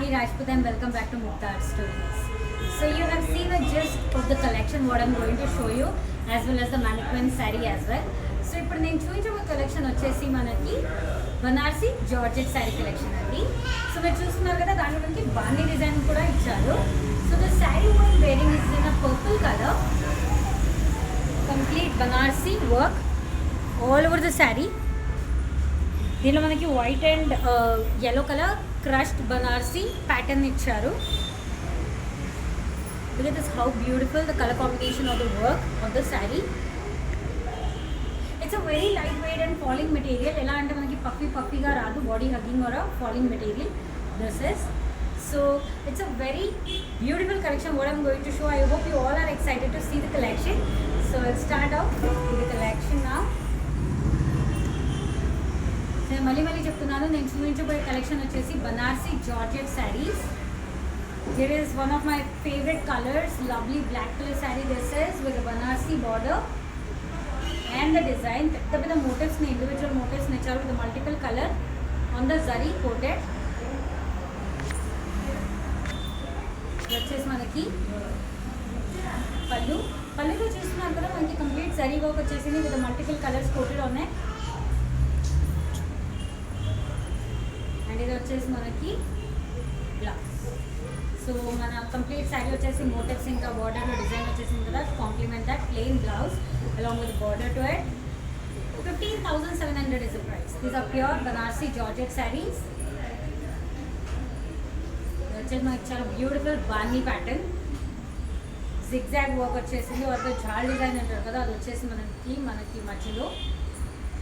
Shravani Rajput and welcome back to Mukta Art Stories. So you have seen a gist of the collection what I'm going to show you as well as the mannequin saree as well. So ఇప్పుడు నేను చూపించబోయే collection వచ్చేసి మనకి Banarasi georgette sari collection అండి. So మీరు చూస్తున్నారు కదా దాంట్లో మనకి బాండీ డిజైన్ కూడా ఇచ్చారు. So the sari one wearing is in a purple colour, complete Banarasi work all over the sari. దీనిలో మనకి white and yellow colour crushed Banarasi pattern ఇచ్చారు. Look at this, how beautiful the color combination of the work of the saree. It's a very lightweight and falling material. ఎలా అంటే మనకి పఫీగా రాదు, body hugging or falling material this is. So it's a very beautiful collection what I'm going to show. I hope you all are excited to see the collection. So let's start off with the collection now. నేను మళ్ళీ చెప్తున్నాను, నేను చూపించబోయే collection వచ్చేసి Banarasi georgette saris. Here is one of my favorite colors, lovely black color saree. This is with a Banarsi border and the design. The motifs, individual motifs, with the multiple color on the zari coated. This is manaki pallu. Pallu lo chustunnaru kada manaki complete zari work vachesindi with the multiple colors coated on it. And ఇది వచ్చేసి మనకి blouse. So మన complete sari వచ్చేసి motifs ఇంకా బార్డర్లో design వచ్చేసింది కదా, compliment that plain blouse along with border to it. 15,700 is the price. These are pure Banarsi Georgette sarees. వచ్చేసి మనకి చాలా బ్యూటిఫుల్ బాందీ ప్యాటర్న్, జిగ్జాగ్ వర్క్ వచ్చేసింది. ఒక జాల్ డిజైన్ అంటారు కదా, అది వచ్చేసి మనకి మధ్యలో.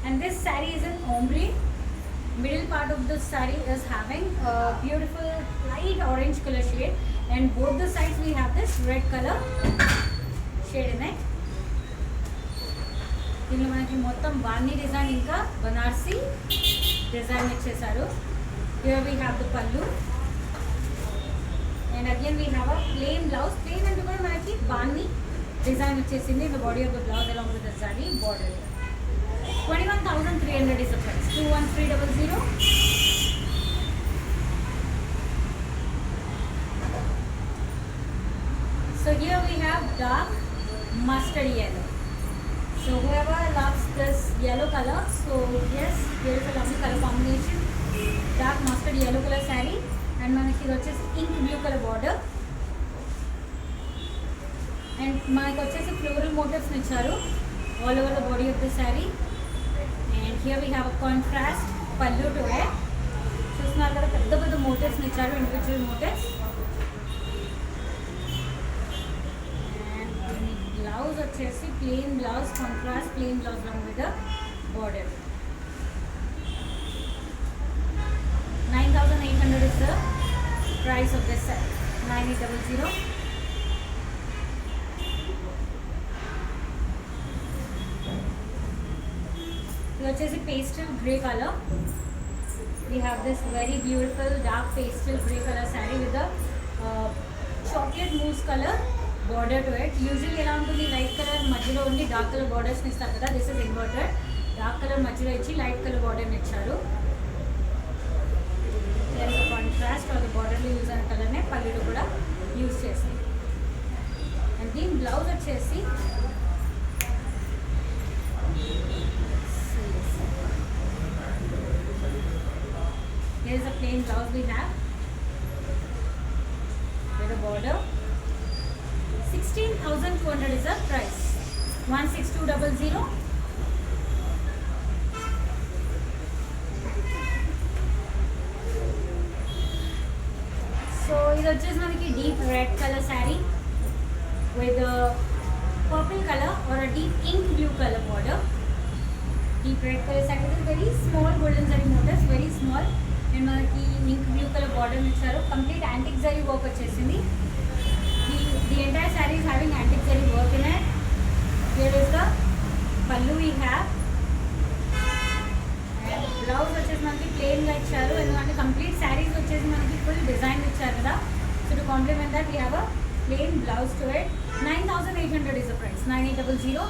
And this sari is in ombre. Middle part of the saree is having a beautiful light orange color shade, and both the sides we have this red color shade in it. దీనిలో మనకి మొత్తం బాందీ design ఇంకా Banarasi design ఇచ్చేసారు. Here we have the pallu, and again we have a plain blouse. Plain అంటే కూడా మనకి బాందీ design వచ్చేసింది in the body of the blouse along with the saree border. 21,300 is the price. 21300. So here we have dark mustard yellow. So whoever loves this yellow color, so yes, here is a lovely color combination. Dark mustard yellow color saree, and manaki vachesi ink blue color border, and manaki vachesi floral motifs icharu all over the body of the saree. And here we have a contrast pallu to it. చూస్తున్నారు కదా, పెద్ద motifs ఇచ్చారు, individual motifs. And blouse వచ్చేసి plain blouse, contrast plain blouse along with the border. 9,800 is the price of this set. 9800. వచ్చేసి pastel grey colour. We have this very beautiful dark pastel grey color saree with a chocolate mousse color border to it. Usually ఎలా ఉంటుంది, light colour మధ్యలో ఉండి dark colour బార్డర్స్ని ఇస్తారు కదా, this is inverted. Dark colour మధ్యలో ఇచ్చి light colour బార్డర్ని ఇచ్చారు. Contrast అది బార్డర్లో యూజ్ అయిన కలర్నే పల్లెలు కూడా యూజ్ చేసింది. అండ్ దీని బ్లౌజ్ వచ్చేసి here is a plain blouse we have with a border. 16,200 is the price. 16200. So ఇది వచ్చేసి మనకి deep red color saree with a purple color or a deep ink blue color border. Deep red color saree with very small golden zari motifs, very small. And మనకి ink blue colour border ఇచ్చారు. Complete antique zari work వచ్చేసింది. The entire sari is having antique zari work in it. Here is the పల్లు we have, and blouse వచ్చేసి మనకి ప్లెయిన్గా ఇచ్చారు. ఎందుకంటే complete saris వచ్చేసి మనకి ఫుల్ డిజైన్ ఇచ్చారు కదా, so to compliment that we have a plain blouse to it. 9,800 is the price. 9800.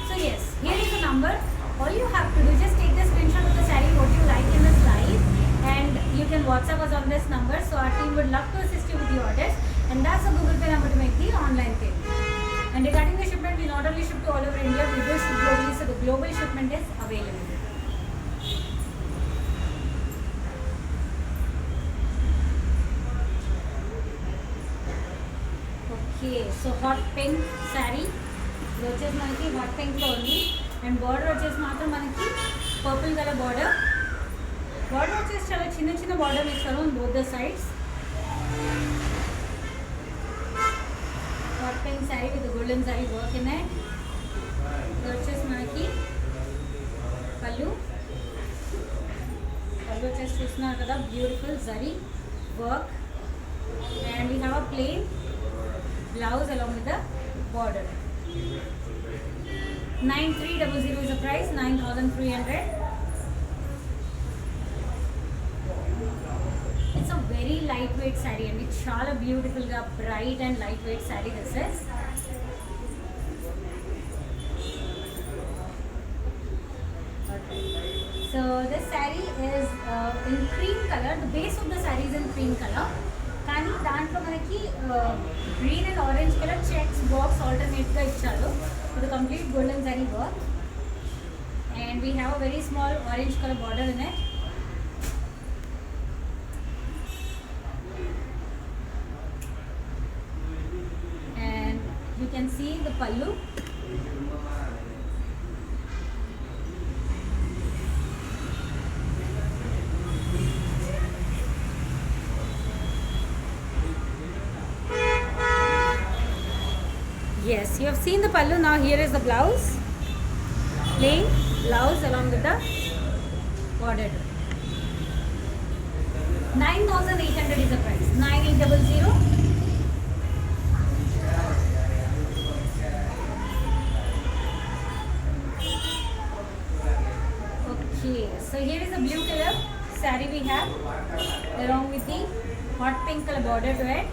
So yes, here is the number. All you have to do, just take the screenshot of the saree what you like in the slide, and you can WhatsApp us on this number. So our team would love to assist you with the orders, and that's the Google Pay number to make the online payment. And regarding the shipment, we not only ship to all over India, we do ship globally, so the global shipment is available. Okay, so hot pink saree. ఇది వచ్చేసి మనకి hot పింక్లో ఉంది and border వచ్చేసి మాత్రం మనకి purple colour border వచ్చేసి చాలా చిన్న చిన్న బార్డర్ ఇచ్చారు on both the sides. Hot pink sari with golden sari work in it. ఇది వచ్చేసి మనకి పళ్ళు వచ్చేసి చూస్తున్నారు కదా, beautiful zari work and we have a plain blouse along with the border. 9300 is the price, 9300. It's a very lightweight saree and it's chala beautiful ga bright and lightweight saree this is. Okay. So this saree is in cream color. The base of the saree is in cream color. కానీ దాంట్లో మనకి green and orange colour checks box ఆల్టర్నేట్గా ఇచ్చారు with complete golden zari work and we have a very small orange colour border in it. And you can see the pallu. Yes, you have seen the pallu. Now here is the blouse, plain blouse along with the border. 9800 is the price. 9800. Okay, so here is the blue color saree we have along with the hot pink color border to it.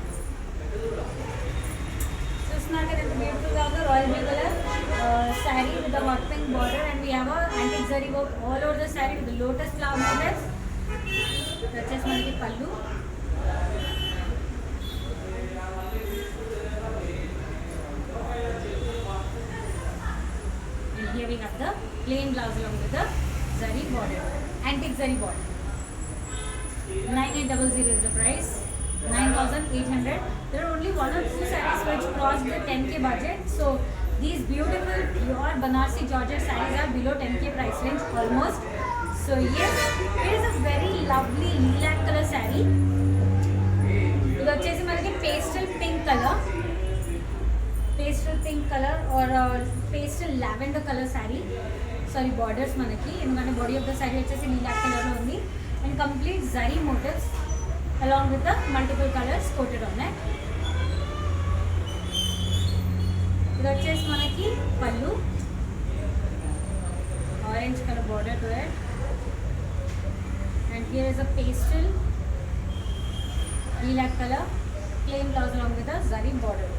Beautiful the royal blue color saree with the hot pink border and we have a antique zari work all over the saree with the lotus flower motifs. That's just manaki pallu. And here we have the plain blouse along with the zari border, antique zari border. 9800 is the price. 9800. There are only one or two sarees which cross the 10k budget. So these beautiful pure Banarsi Georgette sarees are below 10k price range almost. So yes, it is a very lovely lilac color saree. ఇది వచ్చేసి మనకి pastel pink colour or pastel lavender colour sari. Sari బార్డర్స్ మనకి ఎందుకంటే body of the sari వచ్చేసి lilac కలర్లో ఉంది and complete zari motifs along with the multiple colors coated on it. ఇది వచ్చేసి మనకి పళ్ళు, orange color border to it and here is a pastel lilac color plain blouse along with a zari border.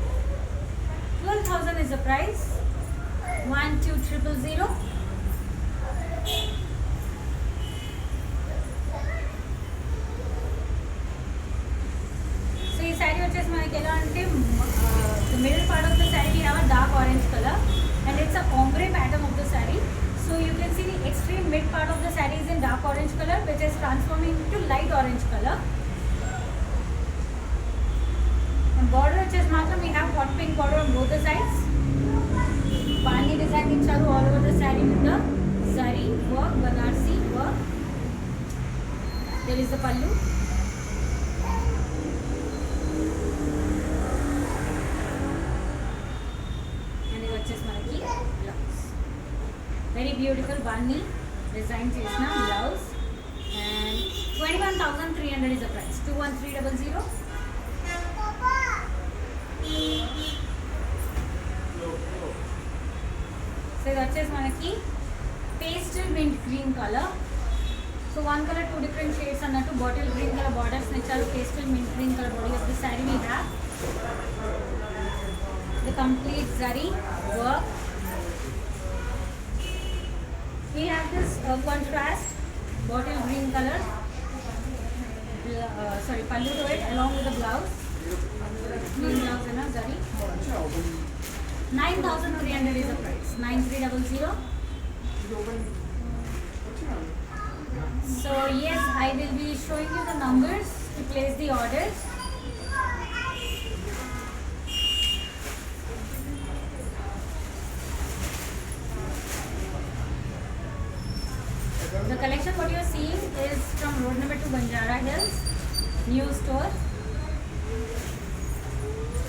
12,000 is the price. 12,000. So this saree వచ్చేసి మనకి ఎలా అంటే the middle part of the saree we have a dark orange color and it's a ombre pattern of the saree. So you can see the extreme mid part of the saree is in dark orange color which is transforming into light orange color. And border వచ్చేసి మాత్రం we have hot pink border on both the sides. Bani design ఇచ్చారు all over the saree with the zari work, Banarsi work. There is the pallu. Very beautiful Bani design chesna blouse and 21,300 is the price. 21,300. So that's just manaki pastel mint green color. So one color, two different shades and two bottle green color borders nicharu. Pastel mint green color body of the saree we have. The complete zari work. We have this contrast bottle green color pallu to it along with the blouse. Plain blouse and a zari. 9,300 is the price. 9300. So yes, I will be showing you the numbers to place the orders. The collection what you are seeing is from road number 2 Banjara Hills, new store.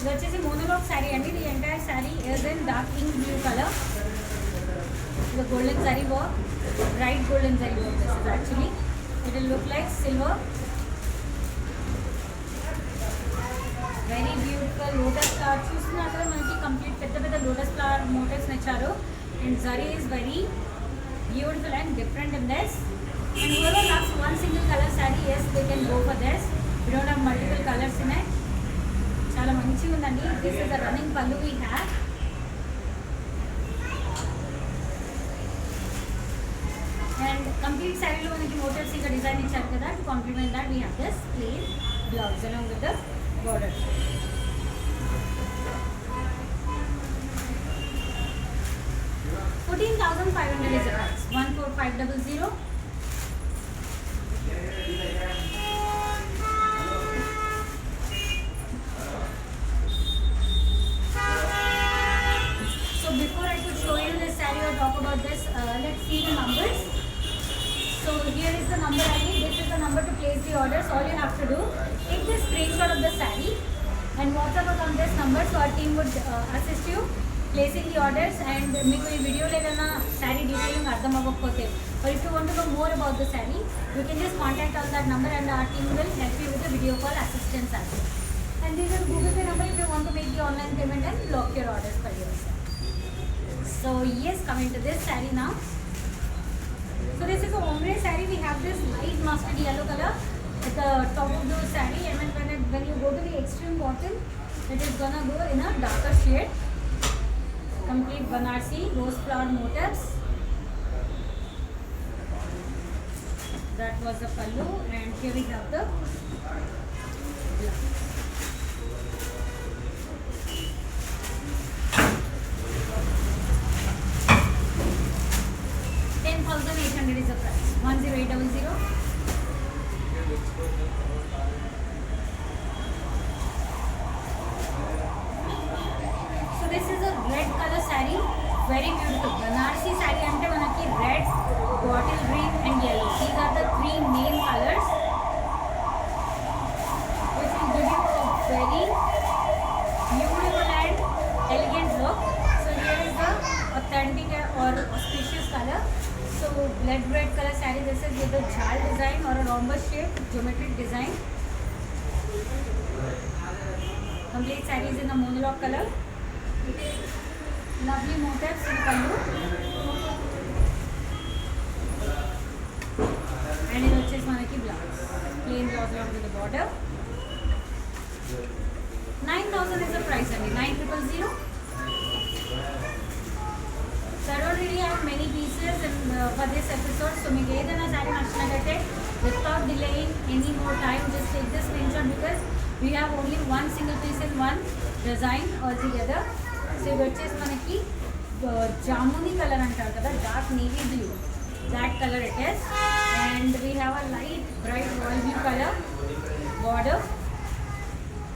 This is a monologue saree and the entire saree is in dark ink blue color. The golden zari work, bright golden zari work this is actually. It will look like silver. Very beautiful lotus flower. చూస్తున్నారు కదా మనకి complete పెద్ద పెద్ద lotus flower motifs నచ్చారు. And zari is very beautiful and different in this. And whoever loves one single color saree, yes, they can go for this. We don't have multiple colors in it. చాలా మంచిగా ఉందండి. This is the running pallu we have. And complete saree lo manaki motifs ka design icharu kada. To complement that we have this plain blouse along with the border. $14,500 is the price. 14,500. So before I could show you this saree or talk about this, let's see the numbers. So here is the number ID. This is the number to place the orders. All you have to do, take the screenshot of the saree and WhatsApp us on this number. So our team would assist you placing the orders. And మీకు ఈ వీడియోలో ఏదైనా sari detailing అర్థం అవ్వకపోతే, or if you want to know more about the saree, you can just contact us that number and our team will help you with the video call assistance as well. And this is Google Pay number if you want to make the online payment and lock your orders for yourself. So yes, coming to this saree now. So this is a ombre saree. We have this light mustard yellow color at the top of the saree, and when you go to the extreme bottom, it is gonna go in a darker shade. Complete Banarsi rose flower motifs. That was the pallu, and here we have the blouse. $10,800 is the price. 10800. So this is a red color saree, very beautiful. Banarsi saree ante manaki red, bottle green and yellow. These are the three main colors which will give you a very beautiful and elegant look. So here is the authentic or auspicious color. So blood red color saree, this is with a jhal design or a rhombus shape geometric design. Complete saree is in the monologue color. Lovely motifs in pallu. And it వచ్చేసి మనకి blouse. Plain blouse along with the border. 9,000 is the price only. 9,000. So I don't really have many pieces for this episode. So మీకు ఏదైనా saree నచ్చినట్లయితే without delaying any more time, just take this screenshot because we have only one single piece in one design altogether. So ఇది వచ్చేసి మనకి జాముని colour అంటారు కదా, dark navy blue, that color it is. And we have a light bright royal blue color border,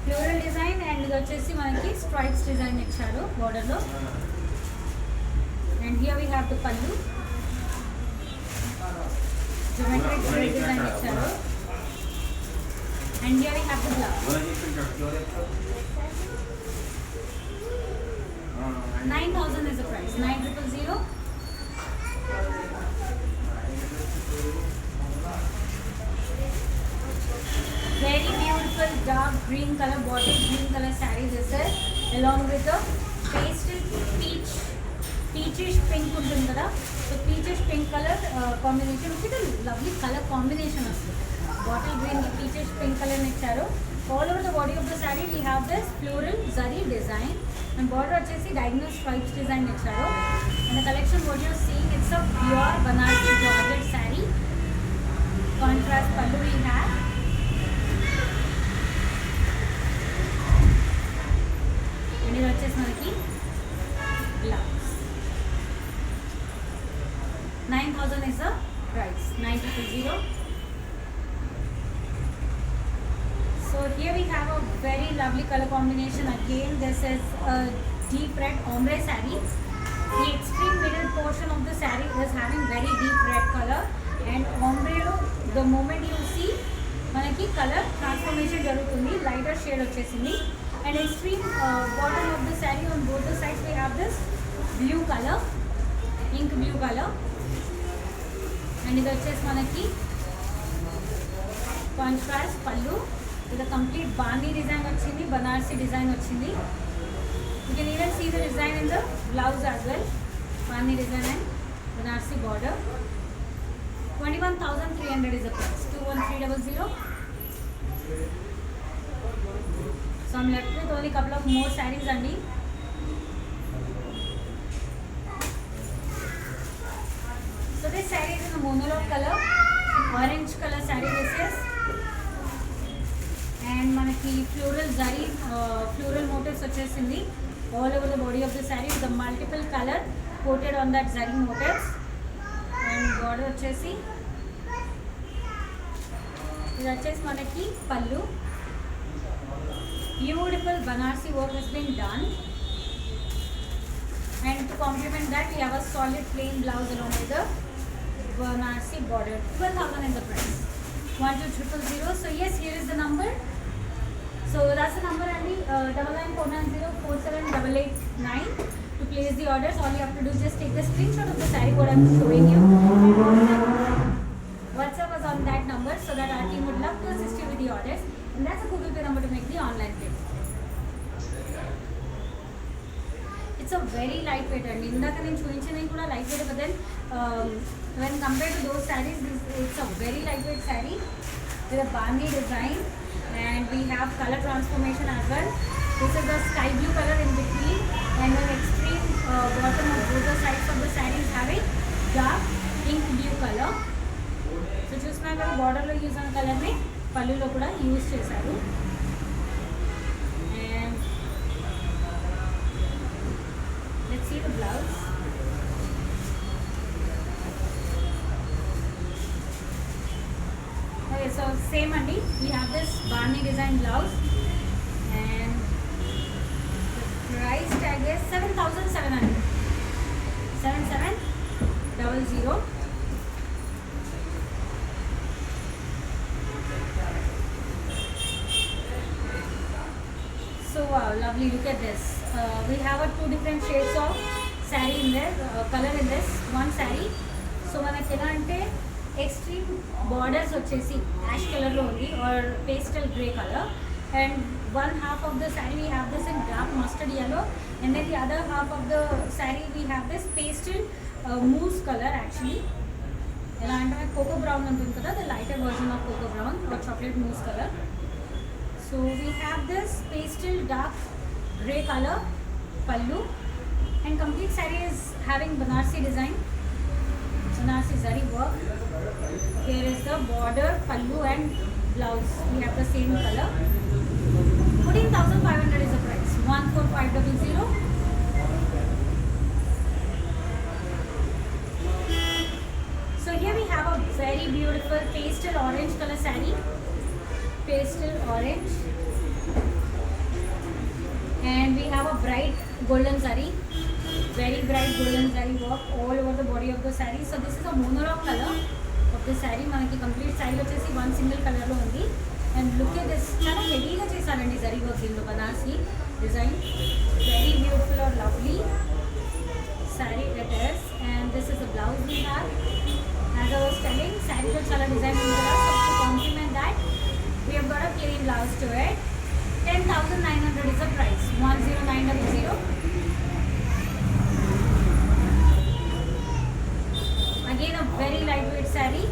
floral design, and ఇది వచ్చేసి మనకి stripes design ఇచ్చారు border లో. And here we have the pallu, geometric thread design ఇచ్చారు. And here we have the blouse. 9,000 is the price. 9,000. Very beautiful dark green color, bottle green color saree this is, along with the pastel peachish pink ఉంటుంది కదా. So peachish pink color combination with a lovely color combination వస్తుంది. Bottle green ki peachish pink color ఇచ్చారు. All over the body of the saree we have this floral zari design, and border వచ్చేసి diagonal stripes design ఇచ్చారు. And the collection what you are seeing, it's a pure Banarsi georgette saree. Contrast pallu we have. price 900. So here we have a very lovely color combination. Again, this is a deep red ombre saree. The extreme middle portion of the saree is having very deep red color, and ombre lo the moment you see manaki color transformation jarugutundi, lighter shade vachesindi. And extreme bottom of the saree, on both the sides we have this blue color, ink blue color, and ఇది వచ్చేసి మనకి contrast పళ్ళు. ఇది complete బాందీ design వచ్చింది, Banarasi design వచ్చింది. You can even see the design in the blouse as well. Bandi design and Banarsi border. 21,300 is the price. 21300. So I'm left with only couple of more sarees andi. So this saree is in a monolog color, orange color saree this is. And manaki floral zari, floral motifs vachesindi all over the body of the saree with the multiple color coated on that zari motifs. And border vachesi ఇది వచ్చేసి మనకి పళ్ళు. Beautiful Banarsi work has been done, and to complement that we have a solid plain blouse along with the Banarsi border. 12,000 is the price. 1200. So yes, here is the number. So that's the number, Andy. 9949047889 to place the orders. All you have to do is just take the screenshot of the saree what I'm showing you. WhatsApp us on that number so that our team would love to assist you with the orders. And that's a Google Pay number to make the online payment. It's a very lightweight, and indaka nenu chuinchini kuda lightweight, but then when compared to those sarees, it's a very lightweight saree with a bandi design, and we have color transformation as well. This is the sky blue color in between, and an extreme bottom of both the sides of the saree is having dark ink blue color. So chusna garu border lo use ana color ni pallu lo kuda use chesaru. And let's see the blouse. Okay, so same andi, we have this Barney design blouse, and the price tag is 7,700. 7700. So wow, lovely, look at this. We have two different shades of saree in there, color in this one saree. So manaki ela ante extreme borders vachesi ash color lo undi or pastel grey color, and one half of the saree we have this in dark mustard yellow, and then the other half of the saree we have this pastel mousse color. Actually ela ante cocoa brown antundi kada, the lighter version of cocoa brown or chocolate mousse color. So we have this pastel dark grey color pallu, and complete saree is having Banarsi design, Banarsi zari work. Here is the border, pallu and blouse. We have the same color. 14,500 is the price. 14,500. So here we have a very beautiful pastel orange color saree. Pastel orange, and we have a bright golden zari, very bright golden zari work all over the body of the saree. So this is a monochrome color of the saree. Manaki complete saree vachesi one single color lo undi, and look at this, chala heavy ga chesarandi zari work dillo Banarsi design. Very beautiful or lovely saree it is. And this is the blouse we have. As I was telling, saree lo chala design undi kada, so to complement that we have got a plain blouse to it. 10,900 is the price. 10,900. Again a very lightweight saree,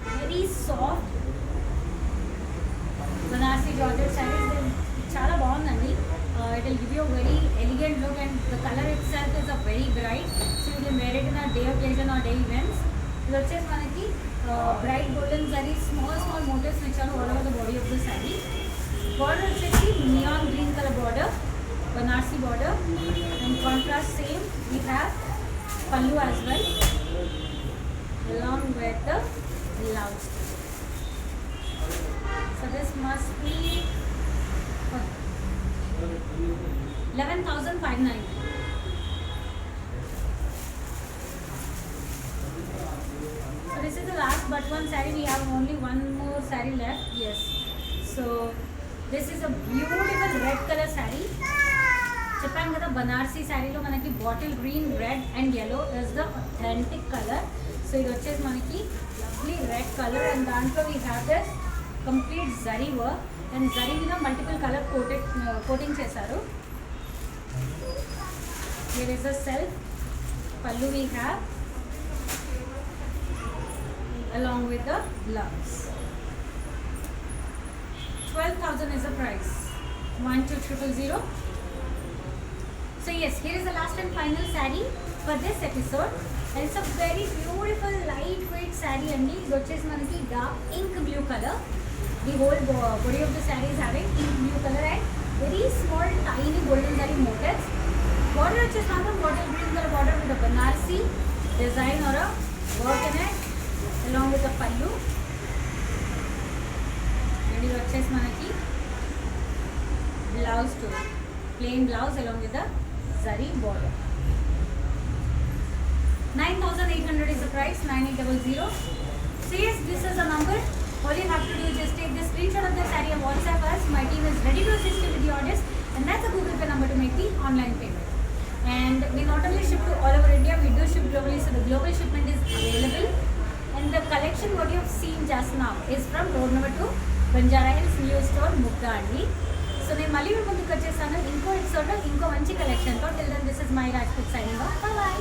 very soft Banarsi Georgette sarees. Chala bagundi. It will give you a very elegant look, and the color itself is a very bright, so you can wear it in a day occasion or day events. It వచ్చేసి మనకి bright golden zari, small motifs ఇచ్చారు all over the body of the saree. Border వచ్చేసి neon green color border, Banarsi border, and contrast same we have pallu as well. along with the blouse. So this must be 11,590. So this is the last but one saree. We have only one more saree left. Yes. So this is a beautiful red color saree. చెప్పాను కదా బనారసీ శారీలో మనకి bottle green red and yellow is the authentic colour. So ఇది వచ్చేసి మనకి lovely red colour and దాంట్లో we have this complete zari work and zari మీద multiple colour coating చేశారు. హియర్ ఇస్ ద సెల్ఫ్ పల్లు we have along with the blouse. 12,000 is the price. 12,000. So yes, here is the last and final saree for this episode. And it's a very beautiful lightweight saree and it is manaki dark ink blue color. The whole body of the saree is having ink blue color and very small tiny golden zari motifs. Border is bottle green color border with a Banarsi design or a work in it along with the pallu. And it is manaki blouse too. Plain blouse along with the zari border. 9,800 is the price. 9800. So yes, this is the number. All you have to do is just take the screenshot of the saree and WhatsApp us. My team is ready to assist you with the orders, and that's a Google Pay number to make the online payment. And we not only ship to all over India, we do ship globally. So the global shipment is available. And the collection what you have seen just now is from road number 2, Banjara Hills New Store, Mugdandi. So నేను మళ్ళీ ముందుకు వచ్చేసాను ఇంకో ఎపిసోడ్లో ఇంకో మంచి కలెక్షన్తో. Till then this is my Rajput signing off. Bye by.